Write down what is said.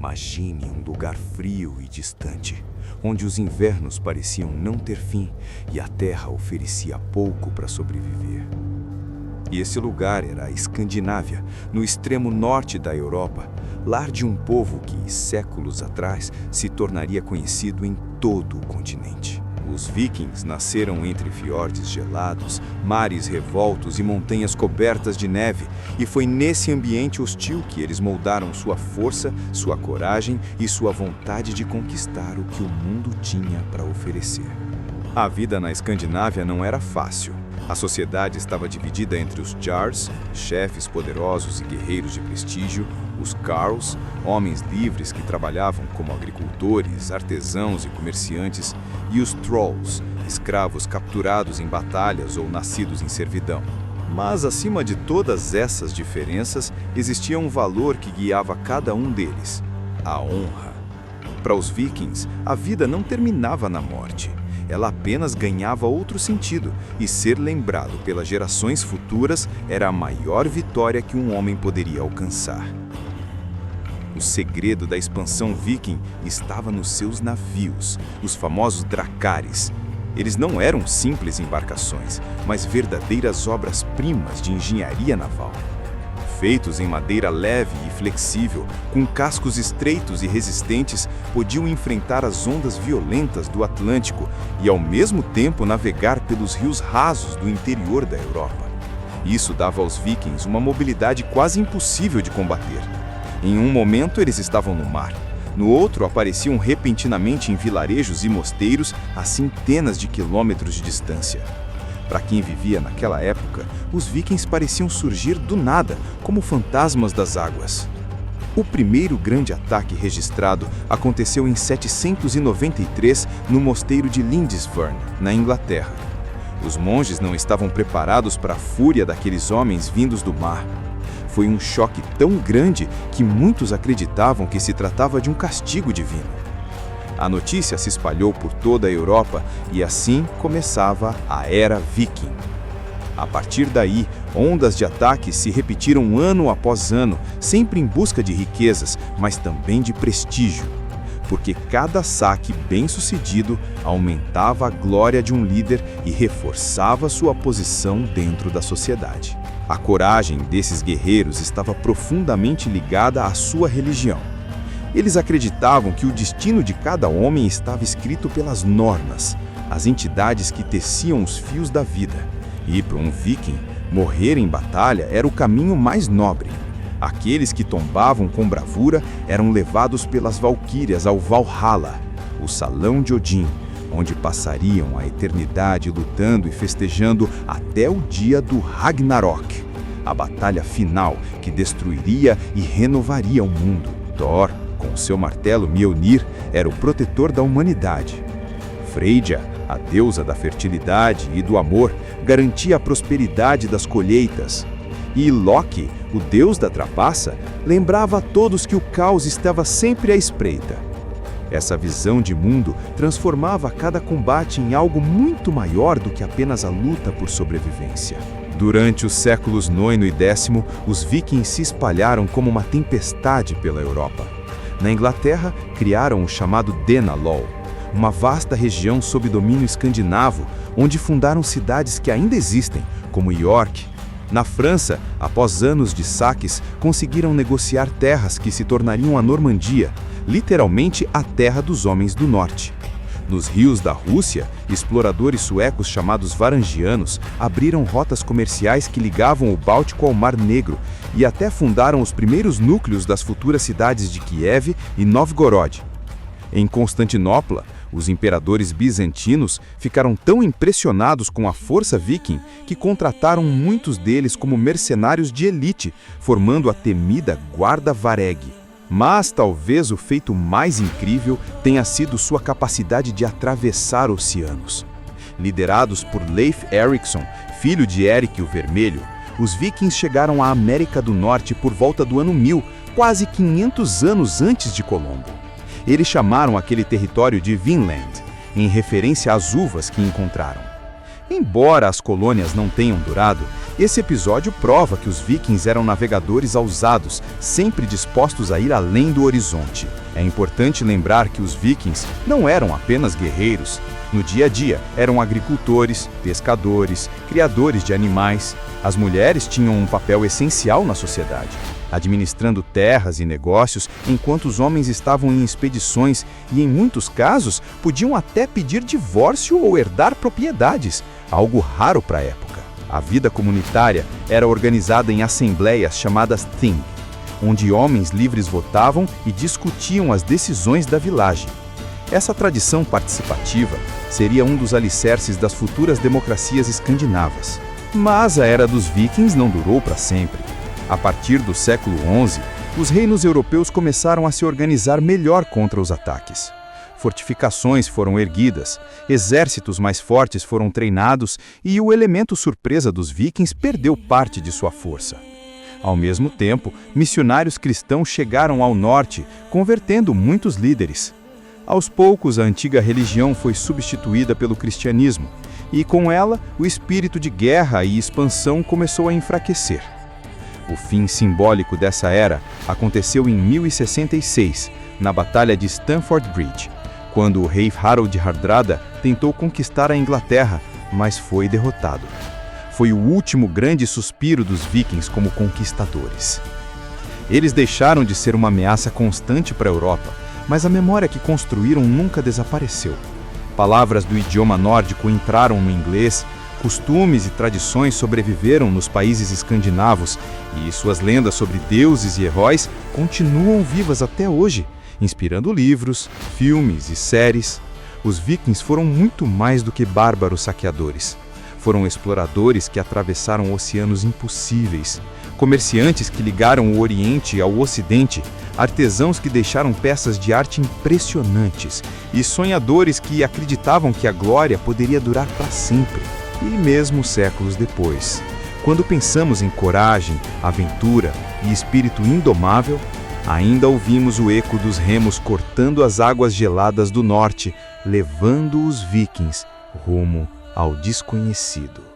Imagine um lugar frio e distante, onde os invernos pareciam não ter fim e a terra oferecia pouco para sobreviver. E esse lugar era a Escandinávia, no extremo norte da Europa, lar de um povo que, séculos atrás, se tornaria conhecido em todo o continente. Os vikings nasceram entre fiordes gelados, mares revoltos e montanhas cobertas de neve, e foi nesse ambiente hostil que eles moldaram sua força, sua coragem e sua vontade de conquistar o que o mundo tinha para oferecer. A vida na Escandinávia não era fácil. A sociedade estava dividida entre os Jarls, chefes poderosos e guerreiros de prestígio, os Carls, homens livres que trabalhavam como agricultores, artesãos e comerciantes, e os Trolls, escravos capturados em batalhas ou nascidos em servidão. Mas, acima de todas essas diferenças, existia um valor que guiava cada um deles: a honra. Para os vikings, a vida não terminava na morte. Ela apenas ganhava outro sentido, e ser lembrado pelas gerações futuras era a maior vitória que um homem poderia alcançar. O segredo da expansão viking estava nos seus navios, os famosos dracares. Eles não eram simples embarcações, mas verdadeiras obras-primas de engenharia naval. Feitos em madeira leve e flexível, com cascos estreitos e resistentes, podiam enfrentar as ondas violentas do Atlântico e, ao mesmo tempo, navegar pelos rios rasos do interior da Europa. Isso dava aos vikings uma mobilidade quase impossível de combater. Em um momento, eles estavam no mar. No outro, apareciam repentinamente em vilarejos e mosteiros a centenas de quilômetros de distância. Para quem vivia naquela época, os vikings pareciam surgir do nada, como fantasmas das águas. O primeiro grande ataque registrado aconteceu em 793 no mosteiro de Lindisfarne, na Inglaterra. Os monges não estavam preparados para a fúria daqueles homens vindos do mar. Foi um choque tão grande que muitos acreditavam que se tratava de um castigo divino. A notícia se espalhou por toda a Europa e assim começava a Era Viking. A partir daí, ondas de ataques se repetiram ano após ano, sempre em busca de riquezas, mas também de prestígio. Porque cada saque bem-sucedido aumentava a glória de um líder e reforçava sua posição dentro da sociedade. A coragem desses guerreiros estava profundamente ligada à sua religião. Eles acreditavam que o destino de cada homem estava escrito pelas nornas, as entidades que teciam os fios da vida. E para um viking, morrer em batalha era o caminho mais nobre. Aqueles que tombavam com bravura eram levados pelas valquírias ao Valhalla, o salão de Odin, onde passariam a eternidade lutando e festejando até o dia do Ragnarok, a batalha final que destruiria e renovaria o mundo. Thor, com seu martelo Mjolnir, era o protetor da humanidade. Freyja, a deusa da fertilidade e do amor, garantia a prosperidade das colheitas. E Loki, o deus da trapaça, lembrava a todos que o caos estava sempre à espreita. Essa visão de mundo transformava cada combate em algo muito maior do que apenas a luta por sobrevivência. Durante os séculos IX e X, os vikings se espalharam como uma tempestade pela Europa. Na Inglaterra, criaram o chamado Danelaw, uma vasta região sob domínio escandinavo, onde fundaram cidades que ainda existem, como York. Na França, após anos de saques, conseguiram negociar terras que se tornariam a Normandia, literalmente a terra dos homens do norte. Nos rios da Rússia, exploradores suecos chamados varangianos abriram rotas comerciais que ligavam o Báltico ao Mar Negro e até fundaram os primeiros núcleos das futuras cidades de Kiev e Novgorod. Em Constantinopla, os imperadores bizantinos ficaram tão impressionados com a força viking que contrataram muitos deles como mercenários de elite, formando a temida Guarda Vareg. Mas talvez o feito mais incrível tenha sido sua capacidade de atravessar oceanos. Liderados por Leif Erikson, filho de Erik o Vermelho, os vikings chegaram à América do Norte por volta do ano 1000, quase 500 anos antes de Colombo. Eles chamaram aquele território de Vinland, em referência às uvas que encontraram. Embora as colônias não tenham durado, Esse episódio prova que os vikings eram navegadores ousados, sempre dispostos a ir além do horizonte. É importante lembrar que os vikings não eram apenas guerreiros. No dia a dia, eram agricultores, pescadores, criadores de animais. As mulheres tinham um papel essencial na sociedade, administrando terras e negócios enquanto os homens estavam em expedições e, em muitos casos, podiam até pedir divórcio ou herdar propriedades, algo raro para a época. A vida comunitária era organizada em assembleias chamadas Thing, onde homens livres votavam e discutiam as decisões da vilagem. Essa tradição participativa seria um dos alicerces das futuras democracias escandinavas. Mas a era dos vikings não durou para sempre. A partir do século XI, os reinos europeus começaram a se organizar melhor contra os ataques. Fortificações foram erguidas, exércitos mais fortes foram treinados e o elemento surpresa dos vikings perdeu parte de sua força. Ao mesmo tempo, missionários cristãos chegaram ao norte, convertendo muitos líderes. Aos poucos, a antiga religião foi substituída pelo cristianismo, e com ela, o espírito de guerra e expansão começou a enfraquecer. O fim simbólico dessa era aconteceu em 1066, na Batalha de Stamford Bridge, quando o rei Harold Hardrada tentou conquistar a Inglaterra, mas foi derrotado. Foi o último grande suspiro dos vikings como conquistadores. Eles deixaram de ser uma ameaça constante para a Europa, mas a memória que construíram nunca desapareceu. Palavras do idioma nórdico entraram no inglês, costumes e tradições sobreviveram nos países escandinavos, e suas lendas sobre deuses e heróis continuam vivas até hoje, inspirando livros, filmes e séries. Os vikings foram muito mais do que bárbaros saqueadores. Foram exploradores que atravessaram oceanos impossíveis, comerciantes que ligaram o Oriente ao Ocidente, artesãos que deixaram peças de arte impressionantes e sonhadores que acreditavam que a glória poderia durar para sempre, e mesmo séculos depois. Quando pensamos em coragem, aventura e espírito indomável, ainda ouvimos o eco dos remos cortando as águas geladas do norte, levando os vikings rumo ao desconhecido.